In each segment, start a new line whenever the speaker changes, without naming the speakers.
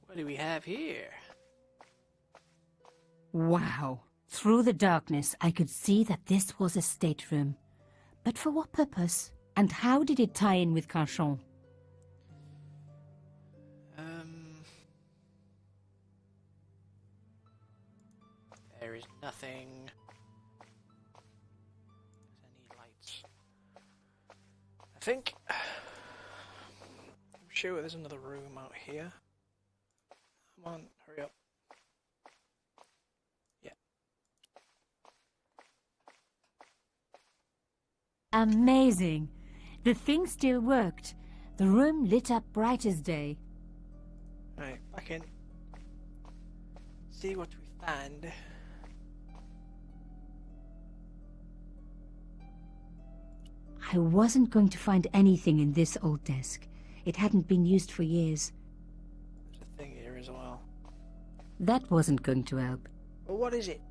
What do we have here?
Wow. Through the darkness, I could see that this was a stateroom. But for what purpose? And how did it tie in with Carchon?
There is nothing. Any lights? I think. I'm sure there's another room out here. Come on, hurry up. Yeah.
Amazing. The thing still worked. The room lit up bright as day.
Right, back in. See what we find.
I wasn't going to find anything in this old desk. It hadn't been used for years.
There's a thing here as well.
That wasn't going to help.
Well, what is it?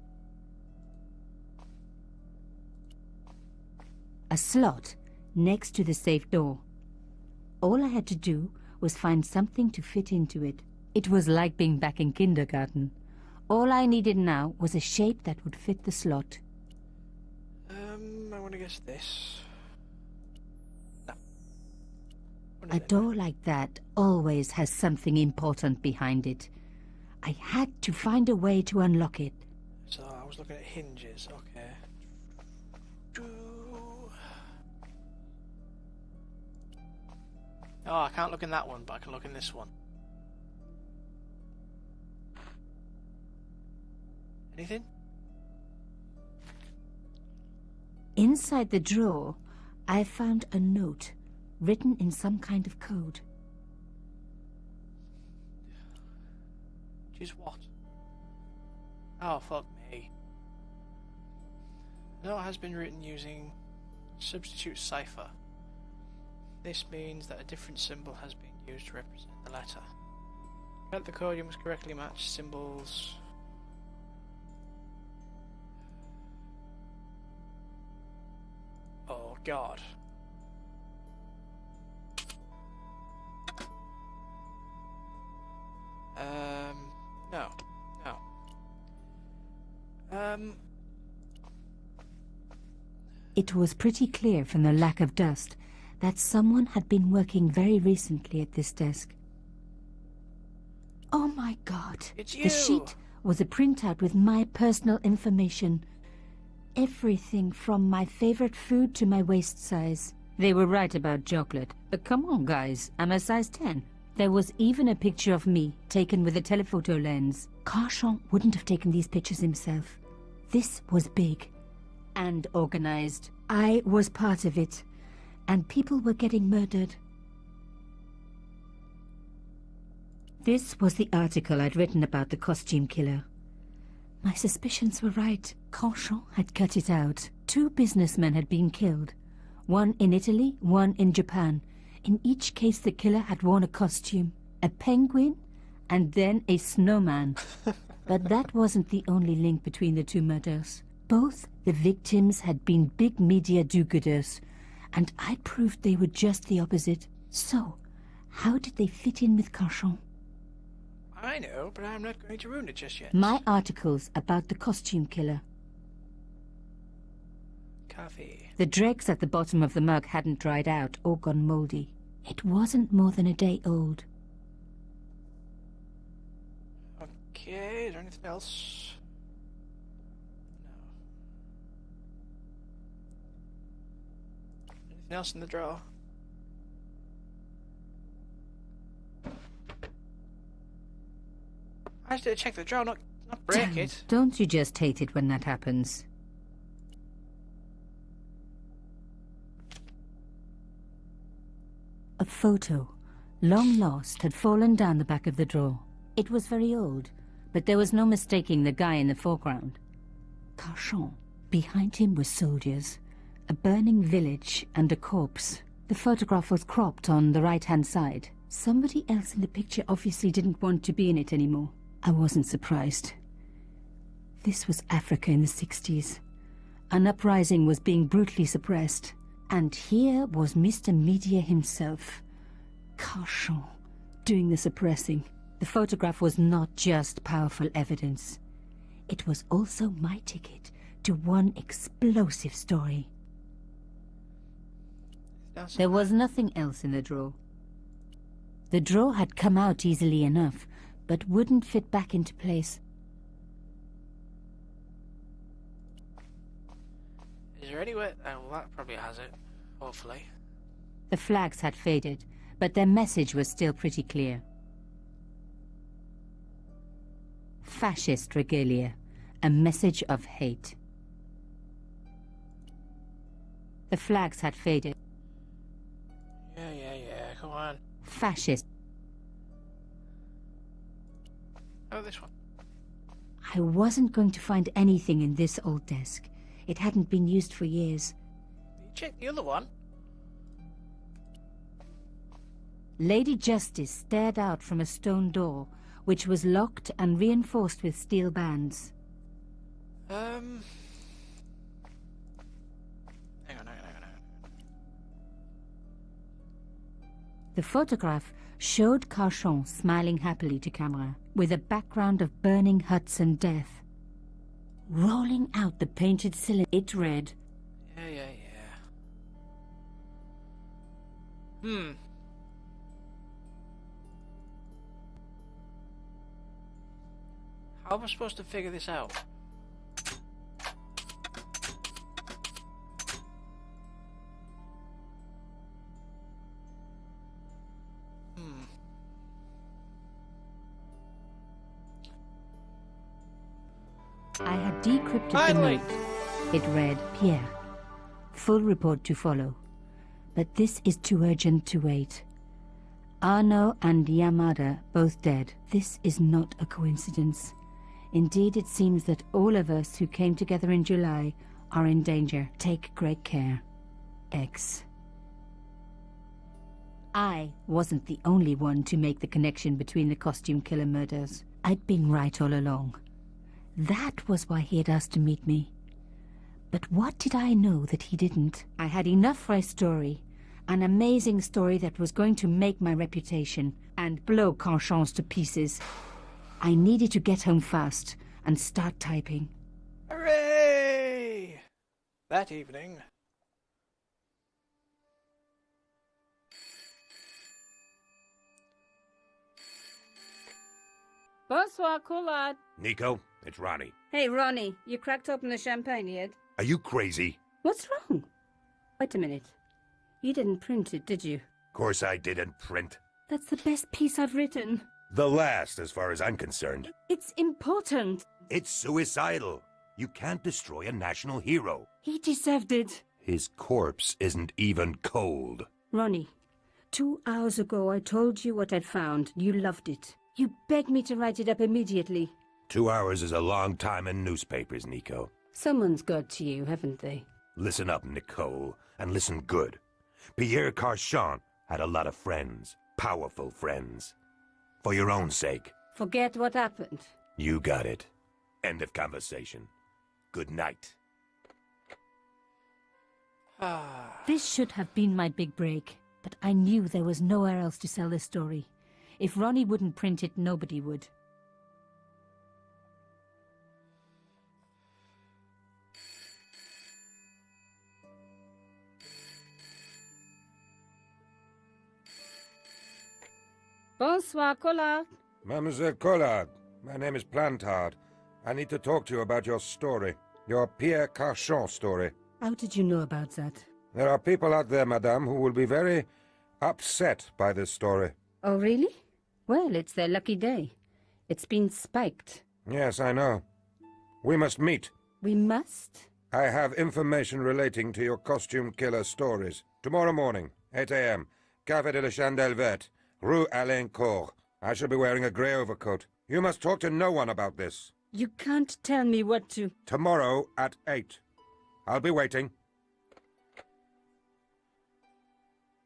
A slot next to the safe door. All I had to do was find something to fit into it. It was like being back in kindergarten. All I needed now was a shape that would fit the slot.
I want to guess this. No.
A door like that always has something important behind it. I had to find a way to unlock it.
So I was looking at hinges, okay. Oh, I can't look in that one, but I can look in this one. Anything?
Inside the drawer, I found a note written in some kind of code.
Which is what? Oh, fuck me. The note has been written using substitute cipher. This means that a different symbol has been used to represent the letter. To get the code, you must correctly match symbols. Oh god. No.
It was pretty clear from the lack of dust that someone had been working very recently at this desk. Oh my god.
It's you!
The sheet was a printout with my personal information. Everything from my favorite food to my waist size. They were right about chocolate, but come on guys, I'm a size 10. There was even a picture of me, taken with a telephoto lens. Carchon wouldn't have taken these pictures himself. This was big and organized. I was part of it, and people were getting murdered. This was the article I'd written about the costume killer. My suspicions were right. Carchon had cut it out. 2 businessmen had been killed. One in Italy, one in Japan. In each case, the killer had worn a costume. A penguin, and then a snowman. But that wasn't the only link between the 2 murders. Both the victims had been big media do-gooders, and I proved they were just the opposite. So, how did they fit in with Carchon?
I know, but I'm not going to ruin it just yet.
My articles about the costume killer.
Coffee.
The dregs at the bottom of the mug hadn't dried out or gone moldy. It wasn't more than a day old.
Okay, is there anything else? No. Anything else in the drawer? I just did check the drawer, not break
Damn,
it.
Don't you just hate it when that happens? A photo, long lost, had fallen down the back of the drawer. It was very old, but there was no mistaking the guy in the foreground. Carchon. Behind him were soldiers, a burning village and a corpse. The photograph was cropped on the right-hand side. Somebody else in the picture obviously didn't want to be in it anymore. I wasn't surprised. This was Africa in the 60s. An uprising was being brutally suppressed. And here was Mr. Media himself, Carchon, doing the suppressing. The photograph was not just powerful evidence. It was also my ticket to one explosive story. There was nothing else in the drawer. The drawer had come out easily enough, but wouldn't fit back into place.
Is there anywhere... Oh, well, that probably has it. Hopefully.
The flags had faded, but their message was still pretty clear. Fascist regalia, a message of hate. The flags had faded.
Yeah, come on.
Fascist.
Oh, this one.
I wasn't going to find anything in this old desk. It hadn't been used for years.
You check the other one?
Lady Justice stared out from a stone door, which was locked and reinforced with steel bands.
Hang on.
The photograph showed Carchon smiling happily to camera, with a background of burning huts and death. Rolling out the painted cylinder, it read,
Yeah. How am I supposed to figure this out?
I had decrypted
Finally!
the note. It read, Pierre, full report to follow. But this is too urgent to wait. Arno and Yamada both dead. This is not a coincidence. Indeed, it seems that all of us who came together in July are in danger. Take great care. X. I wasn't the only one to make the connection between the costume killer murders. I'd been right all along. That was why he had asked to meet me. But what did I know that he didn't? I had enough for a story. An amazing story that was going to make my reputation and blow Carchon's to pieces. I needed to get home fast and start typing.
Hooray! That evening.
Bonsoir, Collard.
Niko, it's Ronnie.
Hey, Ronnie, you cracked open the champagne yet?
Are you crazy?
What's wrong? Wait a minute. You didn't print it, did you?
Of course I didn't print.
That's the best piece I've written.
The last, as far as I'm concerned.
It's important.
It's suicidal. You can't destroy a national hero.
He deserved it.
His corpse isn't even cold.
Ronnie, 2 hours ago I told you what I'd found. You loved it. You begged me to write it up immediately.
2 hours is a long time in newspapers, Niko.
Someone's got to you, haven't they?
Listen up, Nicole, and listen good. Pierre Carchon had a lot of friends. Powerful friends. For your own sake.
Forget what happened.
You got it. End of conversation. Good night.
This should have been my big break, but I knew there was nowhere else to sell this story. If Ronnie wouldn't print it, nobody would.
Bonsoir, Collard.
Mademoiselle Collard, my name is Plantard. I need to talk to you about your story. Your Pierre Carchon story.
How did you know about that?
There are people out there, madame, who will be very upset by this story.
Oh, really? Well, it's their lucky day. It's been spiked.
Yes, I know. We must meet.
We must?
I have information relating to your costume killer stories. Tomorrow morning, 8 a.m., Café de la Chandelle Verte, Rue Alain Court. I shall be wearing a grey overcoat. You must talk to no one about this.
You can't tell me what to...
Tomorrow at 8. I'll be waiting.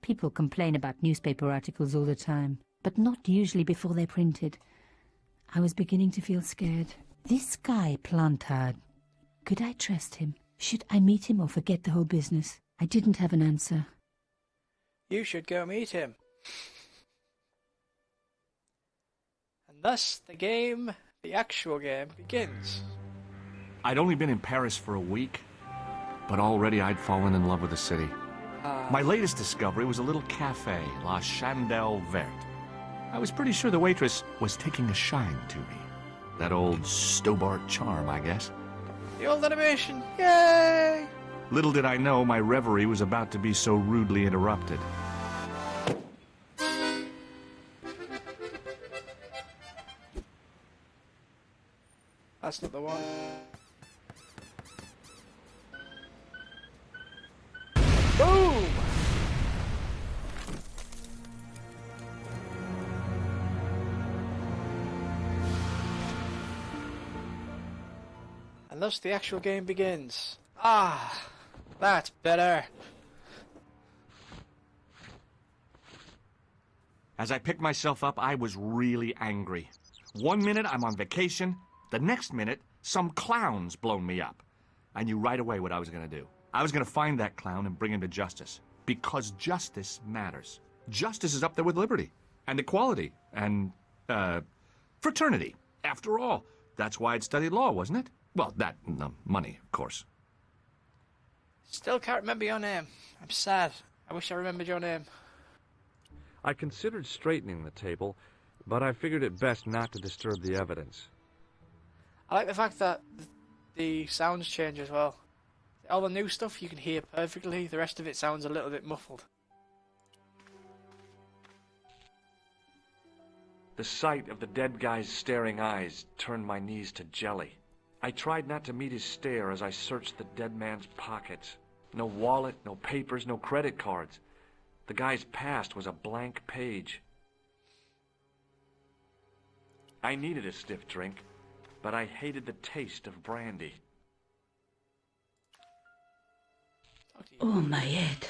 People complain about newspaper articles all the time, but not usually before they're printed. I was beginning to feel scared. This guy, Plantard, could I trust him? Should I meet him or forget the whole business? I didn't have an answer.
You should go meet him. thus the actual game, begins.
I'd only been in Paris for a week, but already I'd fallen in love with the city. My latest discovery was a little cafe, La Chandelle Verte. I was pretty sure the waitress was taking a shine to me. That old Stobart charm, I guess.
The old animation, yay!
Little did I know my reverie was about to be so rudely interrupted.
That's not the one. Boom! And thus the actual game begins. Ah, that's better.
As I picked myself up, I was really angry. 1 minute I'm on vacation, the next minute some clown's blown me up. I knew right away what I was going to do. I was going to find that clown and bring him to justice. Because justice matters. Justice is up there with liberty, and equality, and, fraternity. After all, that's why I'd studied law, wasn't it? Well, that and the money, of course.
Still can't remember your name. I'm sad. I wish I remembered your name.
I considered straightening the table, but I figured it best not to disturb the evidence.
I like the fact that the sounds change as well. All the new stuff you can hear perfectly, the rest of it sounds a little bit muffled.
The sight of the dead guy's staring eyes turned my knees to jelly. I tried not to meet his stare as I searched the dead man's pockets. No wallet, no papers, no credit cards. The guy's past was a blank page. I needed a stiff drink, but I hated the taste of brandy.
Oh, my head.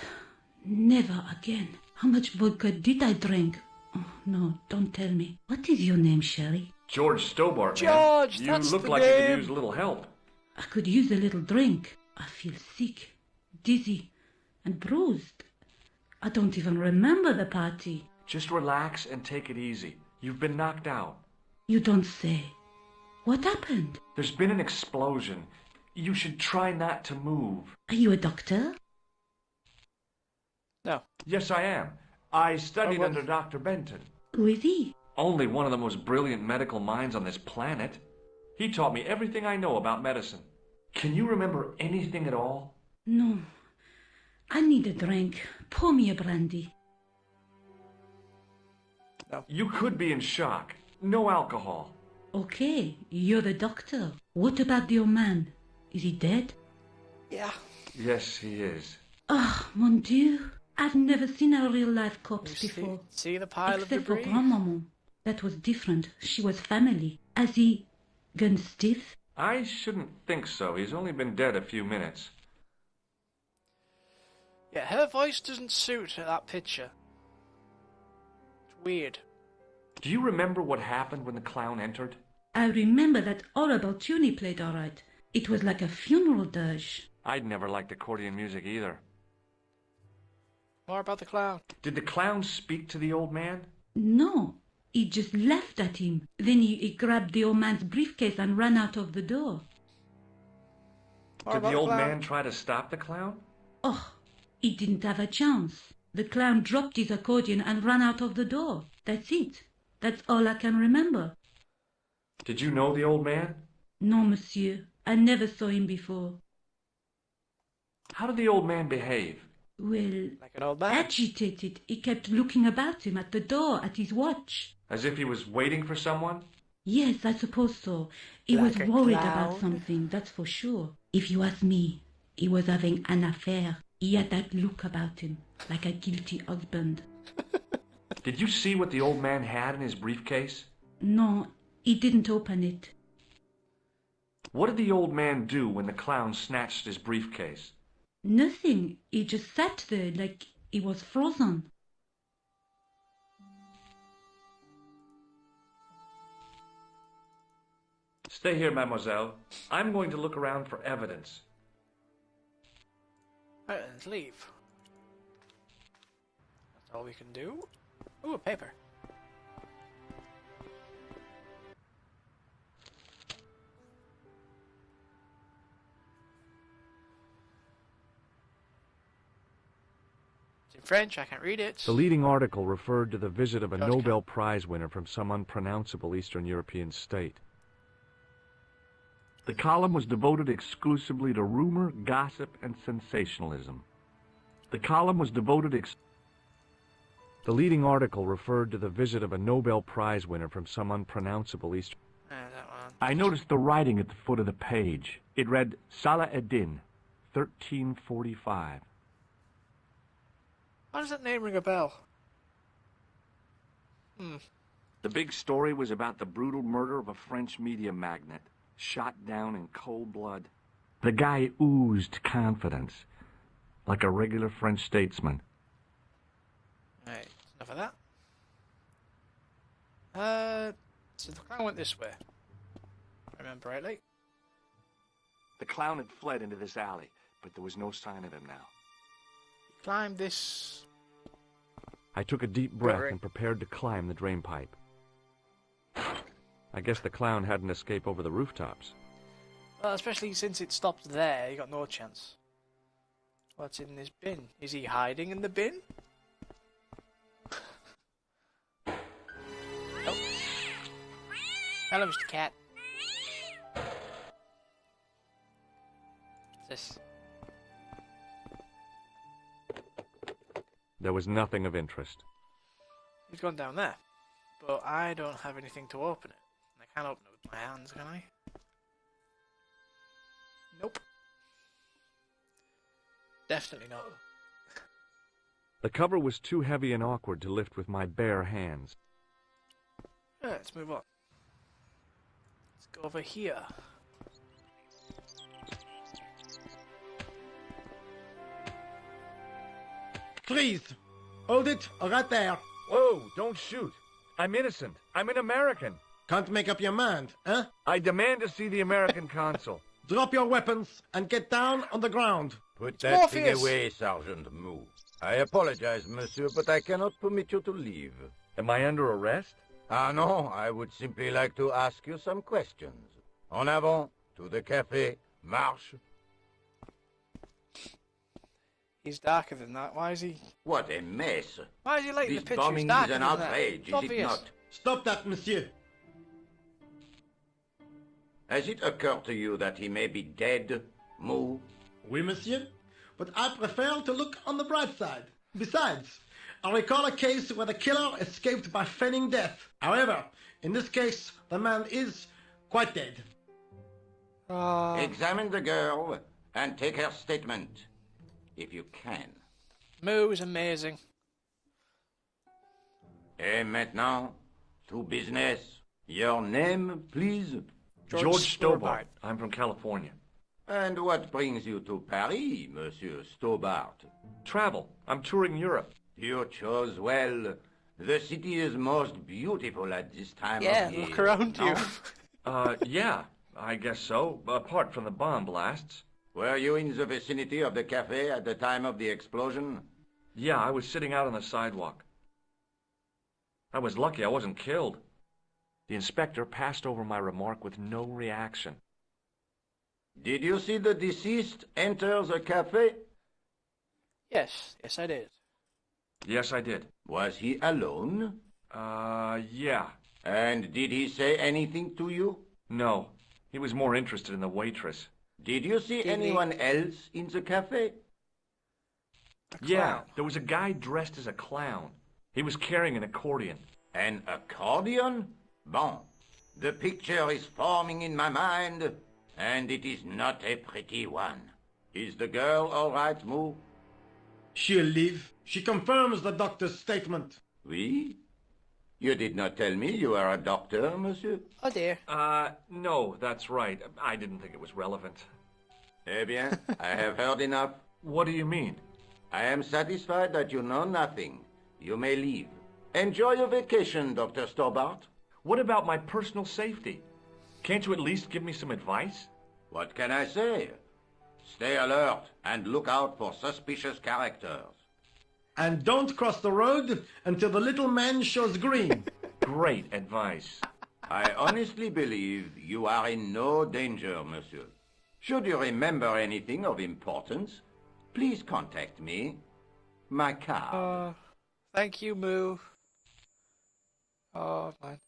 Never again. How much vodka did I drink? Oh, no, don't tell me. What is your name, Sherry?
George Stobart,
George,
man.
that's
You look
the
like you
name.
could use a little help.
I could use a little drink. I feel sick, dizzy, and bruised. I don't even remember the party.
Just relax and take it easy. You've been knocked out.
You don't say. What happened?
There's been an explosion. You should try not to move.
Are you a doctor?
No.
Yes, I am. I studied
well-
under Dr. Benton.
Who is he?
Only one of the most brilliant medical minds on this planet. He taught me everything I know about medicine. Can you remember anything at all?
No. I need a drink. Pour me a brandy.
You could be in shock. No alcohol.
Okay, you're the doctor. What about the old man? Is he dead?
Yeah.
Yes, he is.
Ah, mon Dieu. I've never seen a real-life corpse
You
before.
see the pile of
Except for
debris?
grandmaman. That was different. She was family. Has he gone stiff?
I shouldn't think so. He's only been dead a few minutes.
Yeah, her voice doesn't suit that picture. It's weird.
Do you remember what happened when the clown entered?
I remember that horrible tune he played all right. It was like a funeral dirge.
I'd never liked accordion music either.
More about the clown.
Did the clown speak to the old man?
No, he just laughed at him. Then he grabbed the old man's briefcase and ran out of the door.
More
Did
about
the old
clown.
man try to stop the clown?
Oh, he didn't have a chance. The clown dropped his accordion and ran out of the door. That's it. That's all I can remember.
Did you know the old man?
No, monsieur. I never saw him before.
How did the old man behave?
Well,
Like an old man.
agitated. He kept looking about him at the door, at his watch.
As if he was waiting for someone?
Yes, I suppose so. He
Like
was
a
worried
clown?
about something, that's for sure. If you ask me, he was having an affair. He had that look about him, like a guilty husband.
Did you see what the old man had in his briefcase?
No, he didn't open it.
What did the old man do when the clown snatched his briefcase?
Nothing. He just sat there like he was frozen.
Stay here, mademoiselle. I'm going to look around for evidence.
Right, let's leave. That's all we can do. Ooh, a paper. It's in French, I can't read it.
The leading article referred to the visit of a
George
Nobel Prize winner from some unpronounceable Eastern European state. The column was devoted exclusively to rumor, gossip, and sensationalism. The column was devoted The leading article referred to the visit of a Nobel Prize winner from some unpronounceable Eastern...
That one.
I noticed the writing at the foot of the page. It read, Salah Eddin, 1345.
Why does that name ring a bell?
The big story was about the brutal murder of a French media magnate, shot down in cold blood. The guy oozed confidence, like a regular French statesman.
Right, enough of that. So the clown went this way. If I remember rightly.
The clown had fled into this alley, but there was no sign of him now.
Climb this.
I took a deep breath
Alright.
and prepared to climb the drainpipe. I guess the clown had an escape over the rooftops.
Well, especially since it stopped there, you got no chance. What's in this bin? Is he hiding in the bin? Nope. Hello, Mr. Cat. What's this?
There was nothing of interest.
He's gone down there. But I don't have anything to open it. I can't open it with my hands, can I? Nope. Definitely not.
The cover was too heavy and awkward to lift with my bare hands.
Right, let's move on. Let's go over here.
Freeze! Hold it, right there.
Whoa, don't shoot. I'm innocent. I'm an American.
Can't make up your mind, huh?
I demand to see the American consul.
Drop your weapons and get down on the ground.
Put that thing
Morpheus!
away, Sergeant Moo. I apologize, monsieur, but I cannot permit you to leave.
Am I under arrest?
Ah, no, I would simply like to ask you some questions. En avant, to the café, marche.
He's darker than that. Why is he?
What a mess.
Why is he like in
This
the picture?
bombing
He's
is
darker
an
than that.
outrage,
It's
is it
obvious.
not?
Stop that, monsieur.
Has it occurred to you that he may be dead, Moo?
Oui, monsieur. But I prefer to look on the bright side. Besides, I recall a case where the killer escaped by feigning death. However, in this case, the man is quite dead.
Examine the girl and take her statement, if you can.
Moo is amazing.
Et maintenant, to business. Your name, please?
George Stobart. I'm from California.
And what brings you to Paris, Monsieur Stobart?
Travel. I'm touring Europe.
You chose well. The city is most beautiful at this time
Yeah,
of year.
look around you.
Yeah, I guess so. Apart from the bomb blasts.
Were you in the vicinity of the cafe at the time of the explosion?
Yeah, I was sitting out on the sidewalk. I was lucky I wasn't killed. The inspector passed over my remark with no reaction.
Did you see the deceased enter the cafe?
Yes, I did.
Yes, I did.
Was he alone?
Yeah.
And did he say anything to you?
No. He was more interested in the waitress.
Did you see anyone else in the cafe?
Yeah, there was a guy dressed as a clown. He was carrying an accordion.
An accordion? Bon. The picture is forming in my mind, and it is not a pretty one. Is the girl all right, Moo?
She'll live. She confirms the doctor's statement.
Oui? You did not tell me you are a doctor, monsieur?
Oh dear.
No, that's right. I didn't think it was relevant.
Eh bien, I have heard enough.
What do you mean?
I am satisfied that you know nothing. You may leave. Enjoy your vacation, Dr. Stobart.
What about my personal safety? Can't you at least give me some advice?
What can I say? Stay alert and look out for suspicious characters.
And don't cross the road until the little man shows green.
Great advice.
I honestly believe you are in no danger, monsieur. Should you remember anything of importance, please contact me. my card.
Thank you, Moo. Oh, man.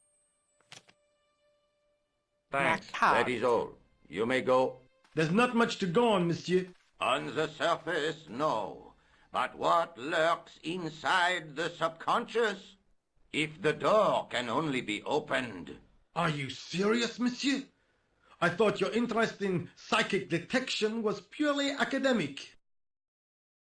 Thanks.
That is all. You may go.
There's not much to go on, monsieur.
On the surface, no. But what lurks inside the subconscious? If the door can only be opened...
Are you serious, monsieur? I thought your interest in psychic detection was purely academic.